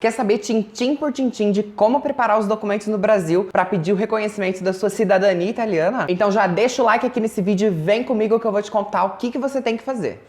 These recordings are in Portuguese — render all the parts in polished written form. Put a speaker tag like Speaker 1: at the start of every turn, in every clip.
Speaker 1: Quer saber tintim por tintim de como preparar os documentos no Brasil para pedir o reconhecimento da sua cidadania italiana? Então já deixa o like aqui nesse vídeo e vem comigo que eu vou te contar o que você tem que fazer.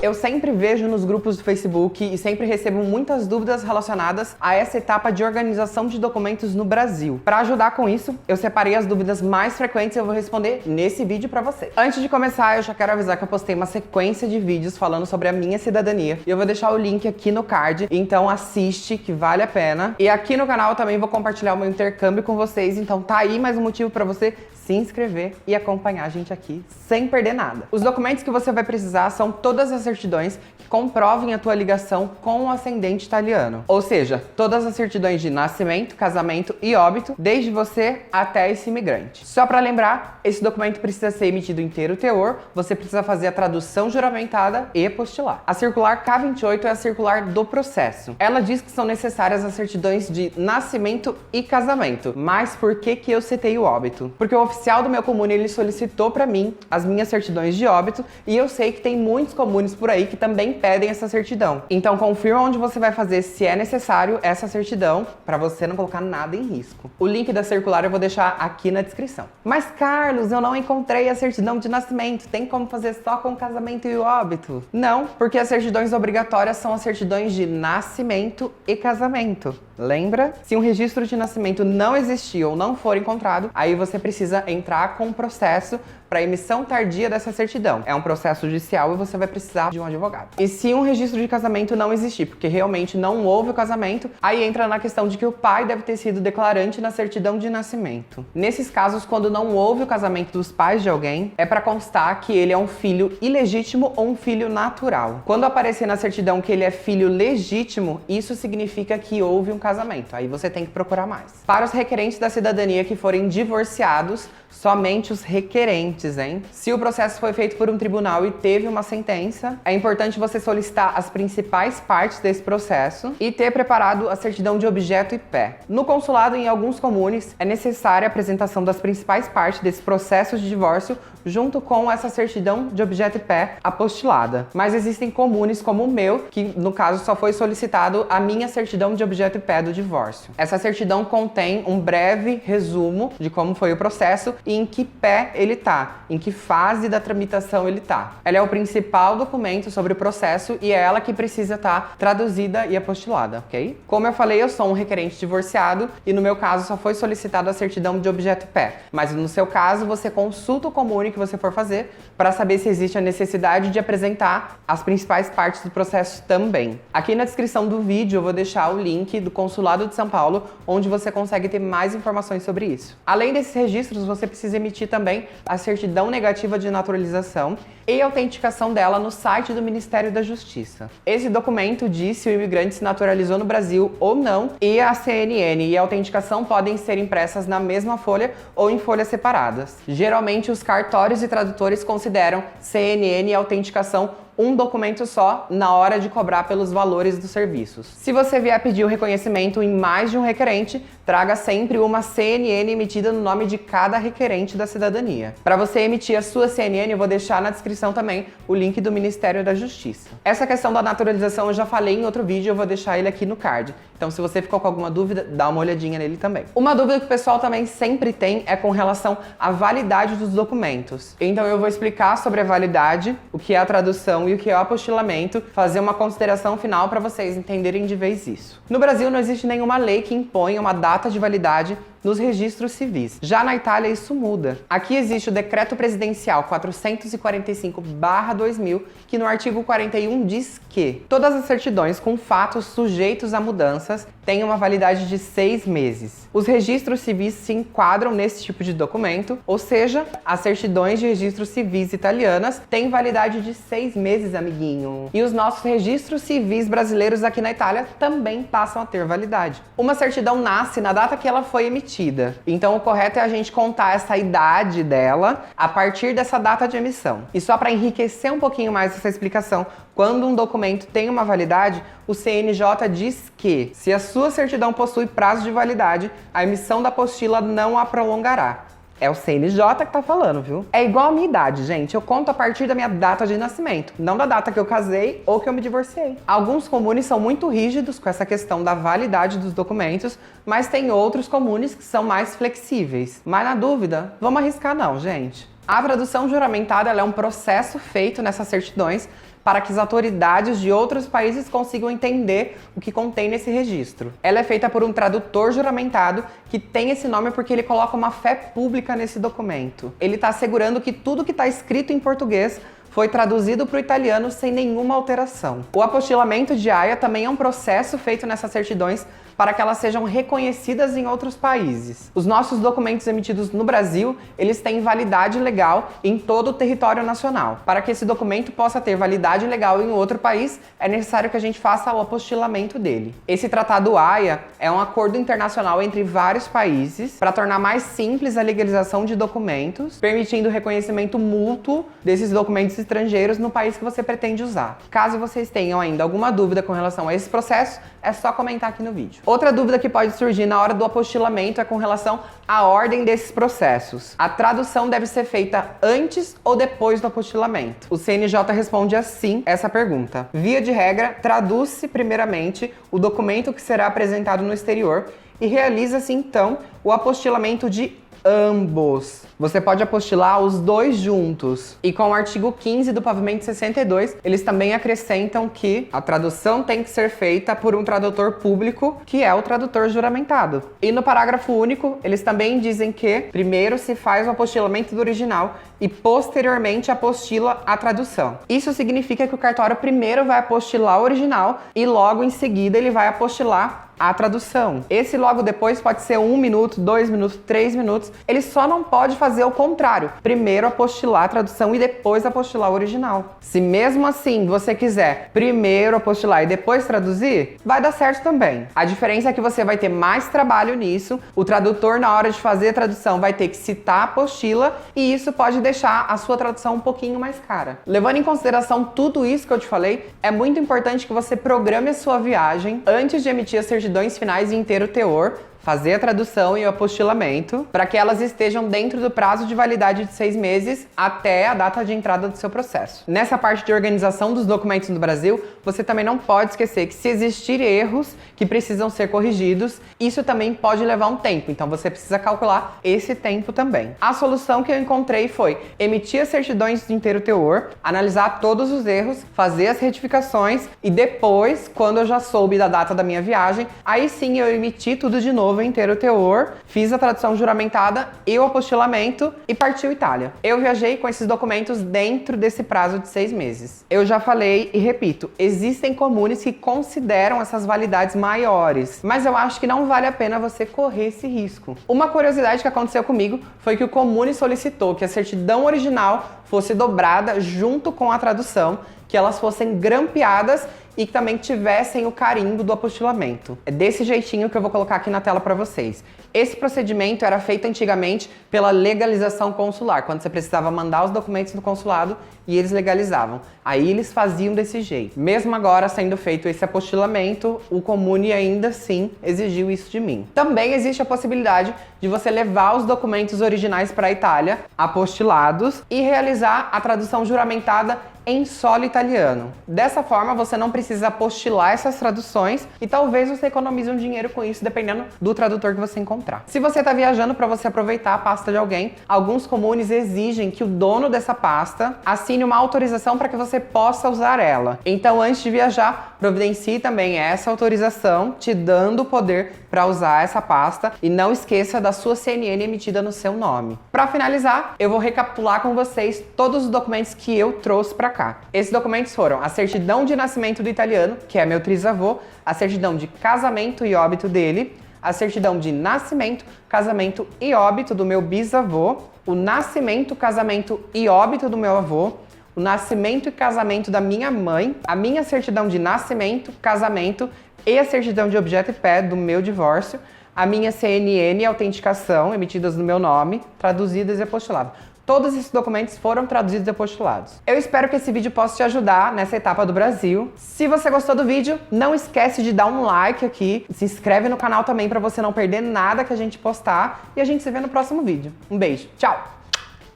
Speaker 1: Eu sempre vejo nos grupos do Facebook e sempre recebo muitas dúvidas relacionadas a essa etapa de organização de documentos no Brasil. Para ajudar com isso, eu separei as dúvidas mais frequentes e eu vou responder nesse vídeo para você. Antes de começar, eu já quero avisar que eu postei uma sequência de vídeos falando sobre a minha cidadania e eu vou deixar o link aqui no card, então assiste que vale a pena. E aqui no canal eu também vou compartilhar o meu intercâmbio com vocês, então tá aí mais um motivo para você se inscrever e acompanhar a gente aqui sem perder nada. Os documentos que você vai precisar são todas as certidões que comprovem a tua ligação com o ascendente italiano. Ou seja, todas as certidões de nascimento, casamento e óbito, desde você até esse imigrante. Só para lembrar, esse documento precisa ser emitido inteiro teor, você precisa fazer a tradução juramentada e apostilar. A circular K28 é a circular do processo. Ela diz que são necessárias as certidões de nascimento e casamento. Mas por que eu citei o óbito? Porque o oficial do meu comune, ele solicitou para mim as minhas certidões de óbito e eu sei que tem muitos comunes por aí que também pedem essa certidão. Então confirma onde você vai fazer se é necessário essa certidão para você não colocar nada em risco. O link da circular eu vou deixar aqui na descrição. Mas Carlos, eu não encontrei a certidão de nascimento. Tem como fazer só com o casamento e o óbito? Não, porque as certidões obrigatórias são as certidões de nascimento e casamento. Lembra? Se um registro de nascimento não existir ou não for encontrado, aí você precisa entrar com um processo para emissão tardia dessa certidão. É um processo judicial e você vai precisar de um advogado. E se um registro de casamento não existir, porque realmente não houve o casamento, aí entra na questão de que o pai deve ter sido declarante na certidão de nascimento. Nesses casos, quando não houve o casamento dos pais de alguém, é para constar que ele é um filho ilegítimo ou um filho natural. Quando aparecer na certidão que ele é filho legítimo, isso significa que houve um casamento. Aí você tem que procurar mais. Para os requerentes da cidadania que forem divorciados, somente os requerentes, hein? Se o processo foi feito por um tribunal e teve uma sentença, é importante você solicitar as principais partes desse processo e ter preparado a certidão de objeto e pé. No consulado, em alguns comunes, é necessária a apresentação das principais partes desse processo de divórcio junto com essa certidão de objeto e pé apostilada. Mas existem comunes como o meu, que no caso só foi solicitado a minha certidão de objeto e pé do divórcio. Essa certidão contém um breve resumo de como foi o processo e em que pé ele tá, em que fase da tramitação ele tá. Ela é o principal documento sobre o processo e é ela que precisa estar traduzida e apostilada, ok? Como eu falei, eu sou um requerente divorciado e no meu caso só foi solicitada a certidão de objeto e pé. Mas no seu caso, você consulta o comune que você for fazer para saber se existe a necessidade de apresentar as principais partes do processo também. Aqui na descrição do vídeo eu vou deixar o link do Consulado de São Paulo, onde você consegue ter mais informações sobre isso. Além desses registros, você precisa emitir também a certidão negativa de naturalização e autenticação dela no site do Ministério da Justiça. Esse documento diz se o imigrante se naturalizou no Brasil ou não, e a CNN e a autenticação podem ser impressas na mesma folha ou em folhas separadas. Geralmente os cartórios e tradutores consideram CNN e autenticação um documento só na hora de cobrar pelos valores dos serviços. Se você vier pedir o reconhecimento em mais de um requerente, traga sempre uma CNN emitida no nome de cada requerente da cidadania. Para você emitir a sua CNN, eu vou deixar na descrição também o link do Ministério da Justiça. Essa questão da naturalização eu já falei em outro vídeo, eu vou deixar ele aqui no card. Então se você ficou com alguma dúvida, dá uma olhadinha nele também. Uma dúvida que o pessoal também sempre tem é com relação à validade dos documentos. Então eu vou explicar sobre a validade, o que é a tradução e o que é o apostilamento, fazer uma consideração final para vocês entenderem de vez isso. No Brasil não existe nenhuma lei que imponha uma data de validade nos registros civis. Já na Itália isso muda. Aqui existe o Decreto Presidencial 445/2000, que no artigo 41 diz que todas as certidões com fatos sujeitos a mudanças têm uma validade de 6 meses. Os registros civis se enquadram nesse tipo de documento, ou seja, as certidões de registros civis italianas têm validade de 6 meses, amiguinho. E os nossos registros civis brasileiros aqui na Itália também passam a ter validade. Uma certidão nasce na data que ela foi emitida emitida. Então o correto é a gente contar essa idade dela a partir dessa data de emissão. E só para enriquecer um pouquinho mais essa explicação, quando um documento tem uma validade, o CNJ diz que, se a sua certidão possui prazo de validade, a emissão da apostila não a prolongará. É o CNJ que tá falando, viu? É igual a minha idade, gente. Eu conto a partir da minha data de nascimento, não da data que eu casei ou que eu me divorciei. Alguns comunes são muito rígidos com essa questão da validade dos documentos, mas tem outros comunes que são mais flexíveis. Mas na dúvida, vamos arriscar não, gente. A tradução juramentada ela é um processo feito nessas certidões para que as autoridades de outros países consigam entender o que contém nesse registro. Ela é feita por um tradutor juramentado que tem esse nome porque ele coloca uma fé pública nesse documento. Ele está assegurando que tudo que está escrito em português foi traduzido para o italiano sem nenhuma alteração. O apostilamento de AIA também é um processo feito nessas certidões para que elas sejam reconhecidas em outros países. Os nossos documentos emitidos no Brasil, eles têm validade legal em todo o território nacional. Para que esse documento possa ter validade legal em outro país, é necessário que a gente faça o apostilamento dele. Esse tratado AIA é um acordo internacional entre vários países para tornar mais simples a legalização de documentos, permitindo o reconhecimento mútuo desses documentos estrangeiros no país que você pretende usar. Caso vocês tenham ainda alguma dúvida com relação a esse processo, é só comentar aqui no vídeo. Outra dúvida que pode surgir na hora do apostilamento é com relação à ordem desses processos. A tradução deve ser feita antes ou depois do apostilamento? O CNJ responde assim essa pergunta. Via de regra, traduz-se primeiramente o documento que será apresentado no exterior e realiza-se então o apostilamento de ambos. Você pode apostilar os dois juntos. E com o artigo 15 do Pavimento 62, eles também acrescentam que a tradução tem que ser feita por um tradutor público, que é o tradutor juramentado. E no parágrafo único, eles também dizem que primeiro se faz o apostilamento do original e posteriormente apostila a tradução. Isso significa que o cartório primeiro vai apostilar o original e logo em seguida ele vai apostilar a tradução. Esse logo depois pode ser 1 minuto, 2 minutos, 3 minutos. Ele só não pode fazer o contrário. Primeiro apostilar a tradução e depois apostilar o original. Se mesmo assim você quiser primeiro apostilar e depois traduzir, vai dar certo também. A diferença é que você vai ter mais trabalho nisso. O tradutor, na hora de fazer a tradução, vai ter que citar a apostila e isso pode deixar a sua tradução um pouquinho mais cara. Levando em consideração tudo isso que eu te falei, é muito importante que você programe a sua viagem antes de emitir a certidões finais em inteiro teor, fazer a tradução e o apostilamento, para que elas estejam dentro do prazo de validade de 6 meses até a data de entrada do seu processo. Nessa parte de organização dos documentos no Brasil, você também não pode esquecer que se existir erros que precisam ser corrigidos, isso também pode levar um tempo, então você precisa calcular esse tempo também. A solução que eu encontrei foi emitir as certidões de inteiro teor, analisar todos os erros, fazer as retificações e depois, quando eu já soube da data da minha viagem, aí sim eu emiti tudo de novo em inteiro teor, fiz a tradução juramentada e o apostilamento e partiu Itália. Eu viajei com esses documentos dentro desse prazo de 6 meses. Eu já falei e repito, existem comunes que consideram essas validades maiores, mas eu acho que não vale a pena você correr esse risco. Uma curiosidade que aconteceu comigo foi que o comune solicitou que a certidão original fosse dobrada junto com a tradução, que elas fossem grampeadas e que também tivessem o carimbo do apostilamento. É desse jeitinho que eu vou colocar aqui na tela para vocês. Esse procedimento era feito antigamente pela legalização consular, quando você precisava mandar os documentos do consulado e eles legalizavam. Aí eles faziam desse jeito. Mesmo agora sendo feito esse apostilamento, o comune ainda assim exigiu isso de mim. Também existe a possibilidade de você levar os documentos originais para a Itália, apostilados, e realizar a tradução juramentada em solo italiano. Dessa forma, você não precisa apostilar essas traduções e talvez você economize um dinheiro com isso, dependendo do tradutor que você encontrar. Se você está viajando para você aproveitar a pasta de alguém, alguns comunes exigem que o dono dessa pasta assine uma autorização para que você possa usar ela. Então, antes de viajar, providencie também essa autorização, te dando o poder para usar essa pasta e não esqueça da sua CNN emitida no seu nome. Para finalizar, eu vou recapitular com vocês todos os documentos que eu trouxe para cá. Esses documentos foram a certidão de nascimento do italiano, que é meu trisavô, a certidão de casamento e óbito dele, a certidão de nascimento, casamento e óbito do meu bisavô, o nascimento, casamento e óbito do meu avô, o nascimento e casamento da minha mãe, a minha certidão de nascimento, casamento e a certidão de objeto e pé do meu divórcio, a minha CNN e autenticação, emitidas no meu nome, traduzidas e aposteladas. Todos esses documentos foram traduzidos e apostelados. Eu espero que esse vídeo possa te ajudar nessa etapa do Brasil. Se você gostou do vídeo, não esquece de dar um like aqui. Se inscreve no canal também para você não perder nada que a gente postar. E a gente se vê no próximo vídeo. Um beijo. Tchau!